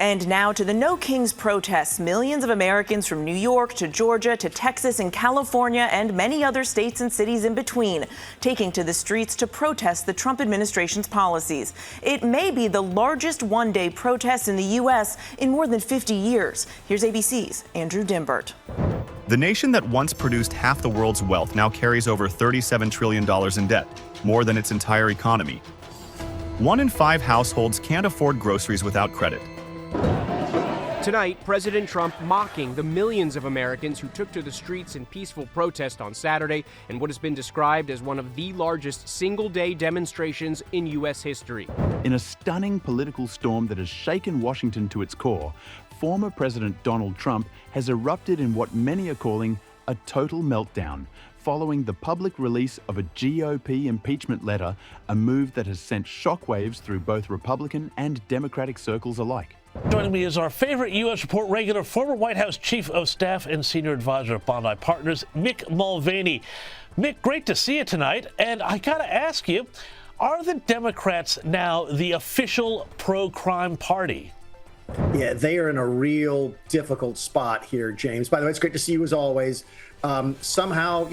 And now to the No Kings protests. Millions of Americans from New York to Georgia to Texas and California and many other states and cities in between taking to the streets to protest the Trump administration's policies. It may be the largest one-day protest in the U.S. in more than 50 years. Here's ABC's Andrew Dimbert. The nation that once produced half the world's wealth now carries over $37 trillion in debt, more than its entire economy. 1 in 5 households can't afford groceries without credit. Tonight, President Trump mocking the millions of Americans who took to the streets in peaceful protest on Saturday in what has been described as one of the largest single-day demonstrations in U.S. history. In a stunning political storm that has shaken Washington to its core, former President Donald Trump has erupted in what many are calling a total meltdown, following the public release of a GOP impeachment letter, a move that has sent shockwaves through both Republican and Democratic circles alike. Joining me is our favorite U.S. Report regular, former White House Chief of Staff and Senior Advisor at Bondi Partners, Mick Mulvaney. Mick, great to see you tonight. And I got to ask you, are the Democrats now the official pro-crime party? Yeah, they are in a real difficult spot here, James. By the way, it's great to see you as always. Somehow,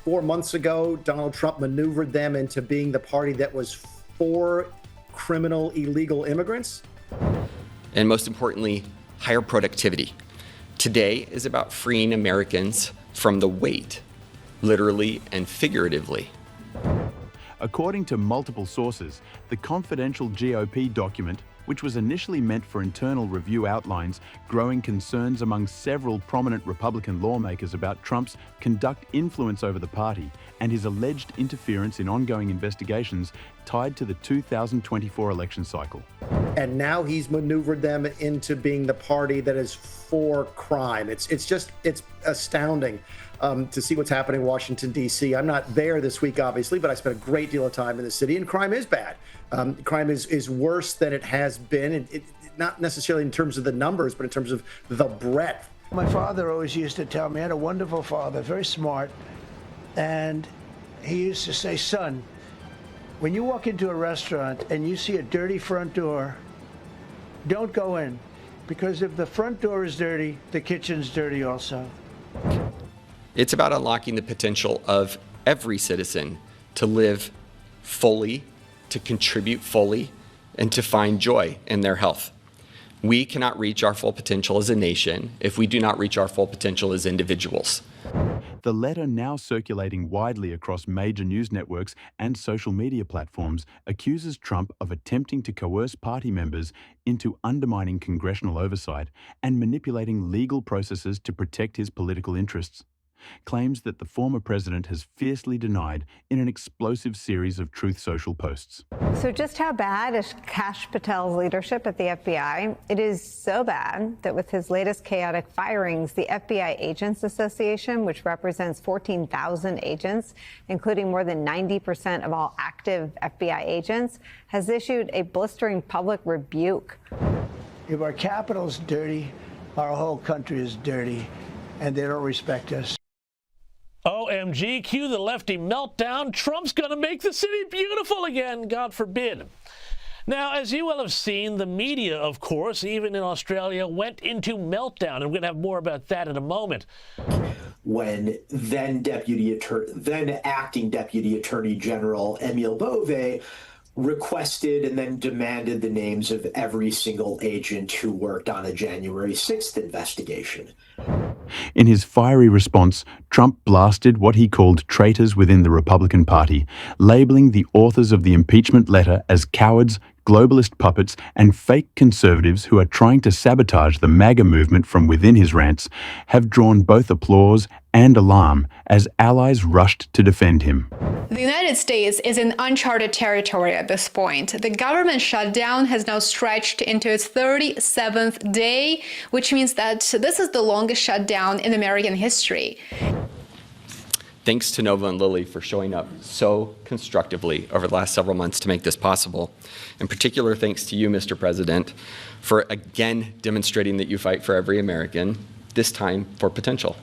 4 months ago, Donald Trump maneuvered them into being the party that was for criminal illegal immigrants. And most importantly, higher productivity. Today is about freeing Americans from the weight, literally and figuratively. According to multiple sources, the confidential GOP document, which was initially meant for internal review, outlines growing concerns among several prominent Republican lawmakers about Trump's conduct influence over the party and his alleged interference in ongoing investigations tied to the 2024 election cycle. And now he's maneuvered them into being the party that is for crime. It's astounding to see what's happening in Washington, D.C. I'm not there this week, obviously, but I spent a great deal of time in the city, and crime is bad. Crime is worse than it has been, not necessarily in terms of the numbers, but in terms of the breadth. My father always used to tell me, I had a wonderful father, very smart, and he used to say, son, when you walk into a restaurant and you see a dirty front door, don't go in, because if the front door is dirty, the kitchen's dirty also. It's about unlocking the potential of every citizen to live fully, to contribute fully, and to find joy in their health. We cannot reach our full potential as a nation if we do not reach our full potential as individuals. The letter, now circulating widely across major news networks and social media platforms, accuses Trump of attempting to coerce party members into undermining congressional oversight and manipulating legal processes to protect his political interests. Claims that the former president has fiercely denied in an explosive series of Truth Social posts. So just how bad is Kash Patel's leadership at the FBI? It is so bad that with his latest chaotic firings, the FBI Agents Association, which represents 14,000 agents, including more than 90% of all active FBI agents, has issued a blistering public rebuke. If our Capitol's dirty, our whole country is dirty, and they don't respect us. OMG, cue the lefty meltdown. Trump's going to make the city beautiful again, God forbid. Now, as you will have seen, the media, of course, even in Australia, went into meltdown. And we're going to have more about that in a moment. When then acting Deputy Attorney General Emil Bove requested and then demanded the names of every single agent who worked on a January 6th investigation. In his fiery response, Trump blasted what he called traitors within the Republican Party, labeling the authors of the impeachment letter as cowards, globalist puppets, and fake conservatives who are trying to sabotage the MAGA movement from within his rants, have drawn both applause and alarm as allies rushed to defend him. The United States is in uncharted territory at this point. The government shutdown has now stretched into its 37th day, which means that this is the longest shutdown in American history. Thanks to Nova and Lily for showing up so constructively over the last several months to make this possible. In particular, thanks to you, Mr. President, for again demonstrating that you fight for every American, this time for potential.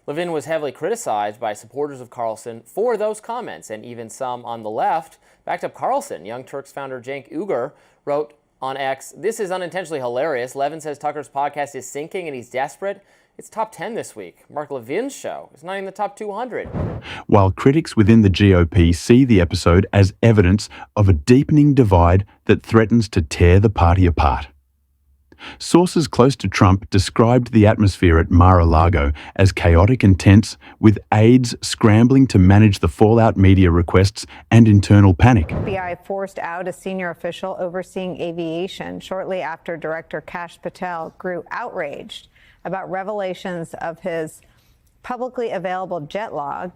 Levin was heavily criticized by supporters of Carlson for those comments, and even some on the left backed up Carlson. Young Turks founder Cenk Uygur wrote, on X, "This is unintentionally hilarious. Levin says Tucker's podcast is sinking and he's desperate. It's top 10 this week. Mark Levin's show is not in the top 200. While critics within the GOP see the episode as evidence of a deepening divide that threatens to tear the party apart. Sources close to Trump described the atmosphere at Mar-a-Lago as chaotic and tense, with aides scrambling to manage the fallout media requests and internal panic. FBI forced out a senior official overseeing aviation shortly after Director Kash Patel grew outraged about revelations of his publicly available jet log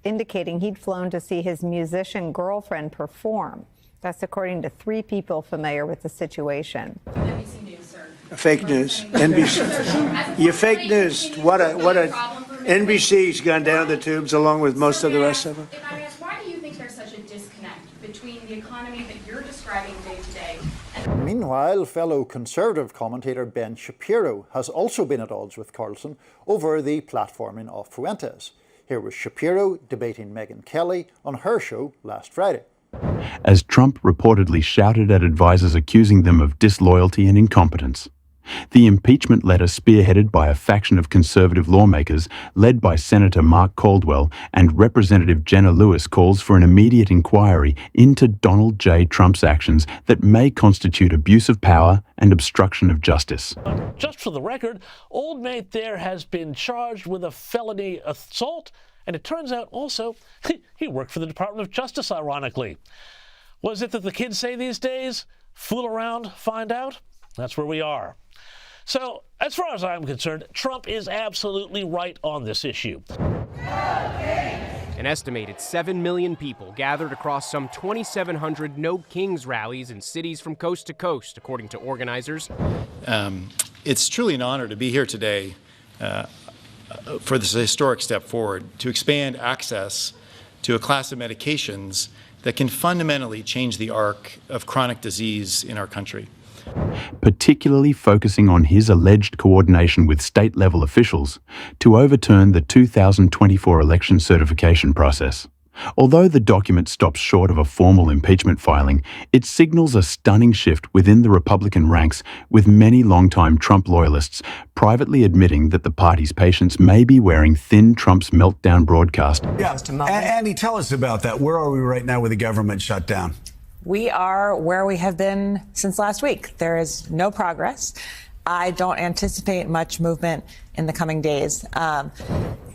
indicating he'd flown to see his musician girlfriend perform. That's according to 3 people familiar with the situation. NBC News, sir. Fake news. NBC. You're fake news. What a NBC's gone down the tubes along with most of the rest of them. If I ask, why do you think there's such a disconnect between the economy that you're describing day to day? Meanwhile, fellow Conservative commentator Ben Shapiro has also been at odds with Carlson over the platforming of Fuentes. Here was Shapiro debating Megyn Kelly on her show last Friday. As Trump reportedly shouted at advisers accusing them of disloyalty and incompetence. The impeachment letter, spearheaded by a faction of conservative lawmakers led by Senator Mark Caldwell and Representative Jenna Lewis, calls for an immediate inquiry into Donald J. Trump's actions that may constitute abuse of power and obstruction of justice. Just for the record, old mate there has been charged with a felony assault, and it turns out also he worked for the Department of Justice, ironically. Was it that the kids say these days, fool around, find out? That's where we are. So, as far as I'm concerned, Trump is absolutely right on this issue. An estimated 7 million people gathered across some 2,700 No Kings rallies in cities from coast to coast, according to organizers. It's truly an honor to be here today for this historic step forward to expand access to a class of medications that can fundamentally change the arc of chronic disease in our country. Particularly focusing on his alleged coordination with state-level officials to overturn the 2024 election certification process. Although the document stops short of a formal impeachment filing, it signals a stunning shift within the Republican ranks, with many longtime Trump loyalists privately admitting that the party's patience may be wearing thin Trump's Meltdown broadcast. Yeah, Andy, tell us about that. Where are we right now with the government shutdown? We are where we have been since last week. There is no progress. I don't anticipate much movement in the coming days.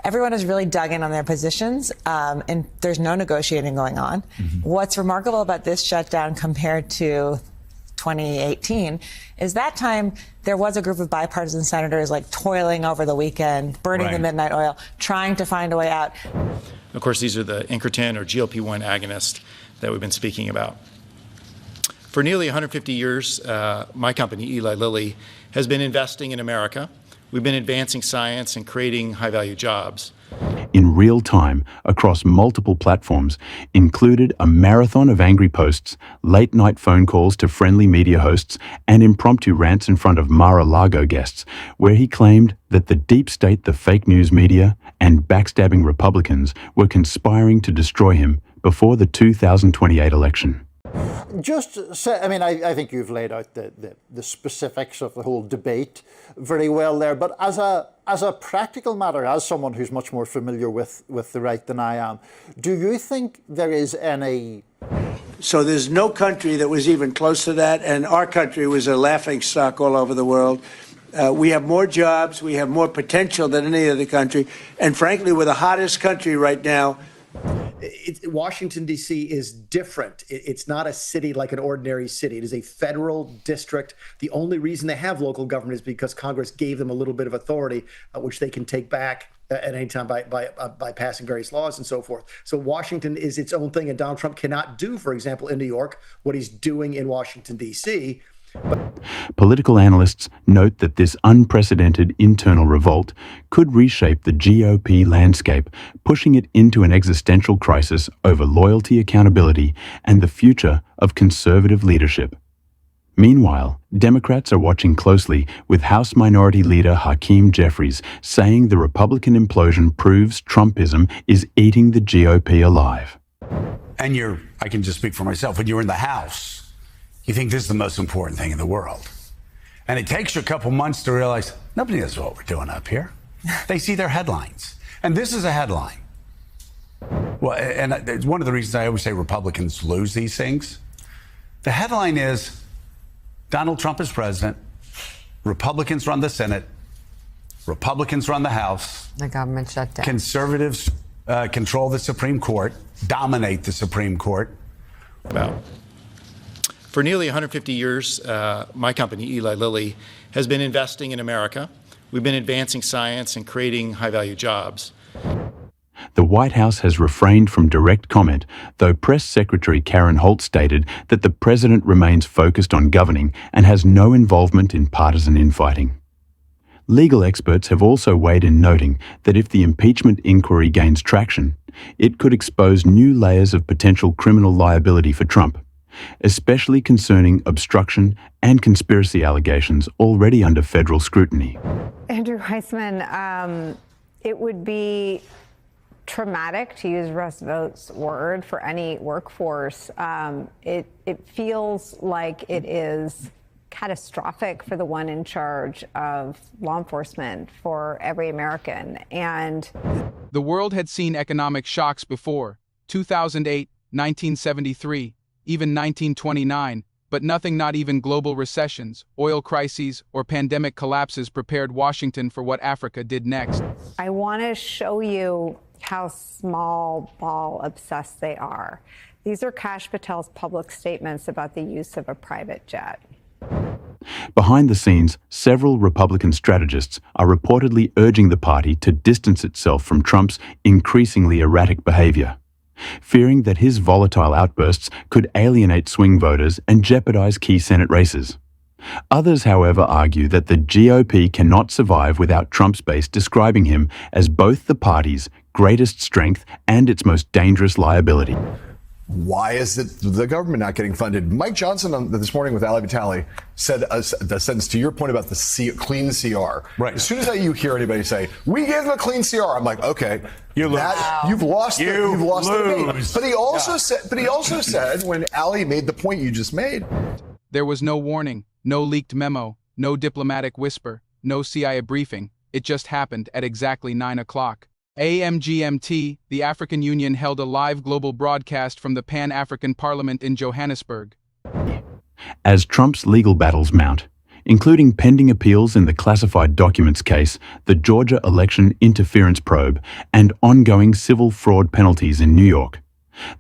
Everyone has really dug in on their positions, and there's no negotiating going on. What's remarkable about this shutdown compared to 2018 is that time there was a group of bipartisan senators like toiling over the weekend, burning the midnight oil, trying to find a way out. Of course, these are the incretin or GLP-1 agonists that we've been speaking about. For nearly 150 years, my company, Eli Lilly, has been investing in America. We've been advancing science and creating high-value jobs. In real time, across multiple platforms, included a marathon of angry posts, late-night phone calls to friendly media hosts, and impromptu rants in front of Mar-a-Lago guests, where he claimed that the deep state, the fake news media, and backstabbing Republicans were conspiring to destroy him before the 2028 election. Just say, I think you've laid out the specifics of the whole debate very well there, but as a practical matter, as someone who's much more familiar with the right than I am, do you think there is any... So there's no country that was even close to that, and our country was a laughingstock all over the world. We have more jobs, we have more potential than any other country, and frankly, we're the hottest country right now. Washington, D.C. is different. It's not a city like an ordinary city. It is a federal district. The only reason they have local government is because Congress gave them a little bit of authority, which they can take back at any time by passing various laws and so forth. So Washington is its own thing, and Donald Trump cannot do, for example, in New York, what he's doing in Washington, D.C. Political analysts note that this unprecedented internal revolt could reshape the GOP landscape, pushing it into an existential crisis over loyalty, accountability, and the future of conservative leadership. Meanwhile, Democrats are watching closely, with House Minority Leader Hakeem Jeffries saying the Republican implosion proves Trumpism is eating the GOP alive. And I can just speak for myself, when you were in the House, you think this is the most important thing in the world. And it takes you a couple months to realize nobody knows what we're doing up here. They see their headlines. And this is a headline. Well, and it's one of the reasons I always say Republicans lose these things. The headline is Donald Trump is president, Republicans run the Senate, Republicans run the House. The government shut down. Conservatives control the Supreme Court, dominate the Supreme Court. For nearly 150 years, my company, Eli Lilly, has been investing in America. We've been advancing science and creating high-value jobs. The White House has refrained from direct comment, though Press Secretary Karen Holt stated that the president remains focused on governing and has no involvement in partisan infighting. Legal experts have also weighed in, noting that if the impeachment inquiry gains traction, it could expose new layers of potential criminal liability for Trump, especially concerning obstruction and conspiracy allegations already under federal scrutiny. Andrew Weissman, it would be traumatic, to use Russ Vogt's word, for any workforce. It feels like it is catastrophic for the one in charge of law enforcement, for every American. And the world had seen economic shocks before, 2008, 1973, even 1929, but nothing, not even global recessions, oil crises, or pandemic collapses prepared Washington for what Africa did next. I want to show you how small ball obsessed they are. These are Kash Patel's public statements about the use of a private jet. Behind the scenes, several Republican strategists are reportedly urging the party to distance itself from Trump's increasingly erratic behavior, fearing that his volatile outbursts could alienate swing voters and jeopardize key Senate races. Others, however, argue that the GOP cannot survive without Trump's base describing him as both the party's greatest strength and its most dangerous liability. Why is it the government not getting funded? Mike Johnson this morning with Ali Vitale said a sentence to your point about the clean CR. Right. As soon as you hear anybody say, we gave them a clean CR, I'm like, okay, you've lost You the debate. lose. But he also said when Ali made the point you just made. There was no warning, no leaked memo, no diplomatic whisper, no CIA briefing. It just happened at exactly 9 o'clock. AM GMT, the African Union held a live global broadcast from the Pan-African Parliament in Johannesburg. As Trump's legal battles mount, including pending appeals in the classified documents case, the Georgia election interference probe, and ongoing civil fraud penalties in New York,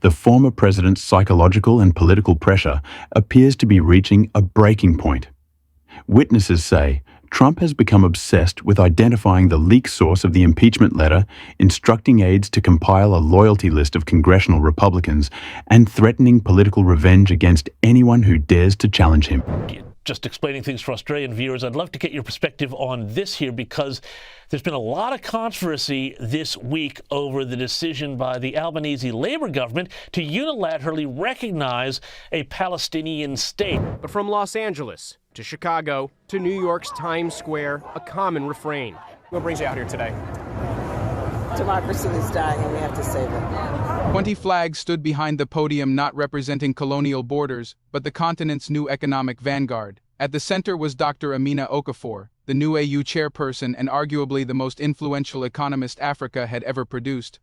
the former president's psychological and political pressure appears to be reaching a breaking point. Witnesses say Trump has become obsessed with identifying the leak source of the impeachment letter, instructing aides to compile a loyalty list of congressional Republicans, and threatening political revenge against anyone who dares to challenge him. Just explaining things for Australian viewers, I'd love to get your perspective on this here, because there's been a lot of controversy this week over the decision by the Albanese Labor government to unilaterally recognize a Palestinian state. But from Los Angeles to Chicago to New York's Times Square, a common refrain. What brings you out here today? Democracy is dying and we have to save it. 20 flags stood behind the podium, not representing colonial borders, but the continent's new economic vanguard. At the center was Dr. Amina Okafor, the new AU chairperson and arguably the most influential economist Africa had ever produced.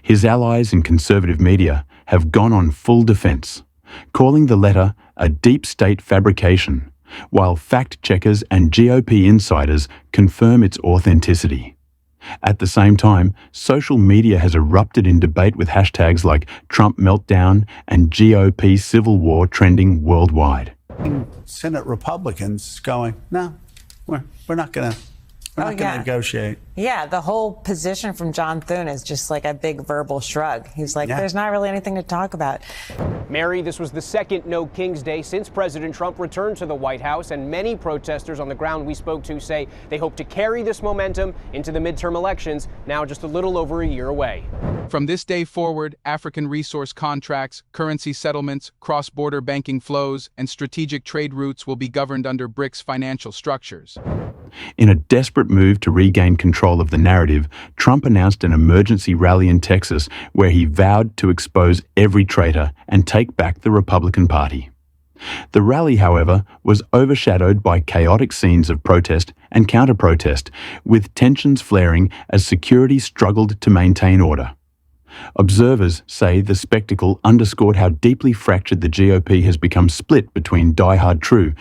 His allies in conservative media have gone on full defense, calling the letter a deep state fabrication, while fact-checkers and GOP insiders confirm its authenticity. At the same time, social media has erupted in debate with hashtags like Trump Meltdown and GOP Civil War trending worldwide. Senate Republicans going, no, we're not going to negotiate. Yeah, the whole position from John Thune is just like a big verbal shrug. He's like, there's not really anything to talk about. Mary, this was the second No Kings Day since President Trump returned to the White House, and many protesters on the ground we spoke to say they hope to carry this momentum into the midterm elections, now just a little over a year away. From this day forward, African resource contracts, currency settlements, cross-border banking flows, and strategic trade routes will be governed under BRICS financial structures. In a desperate move to regain control of the narrative, Trump announced an emergency rally in Texas where he vowed to expose every traitor and take back the Republican Party. The rally, however, was overshadowed by chaotic scenes of protest and counter-protest, with tensions flaring as security struggled to maintain order. Observers say the spectacle underscored how deeply fractured the GOP has become, split between die-hard true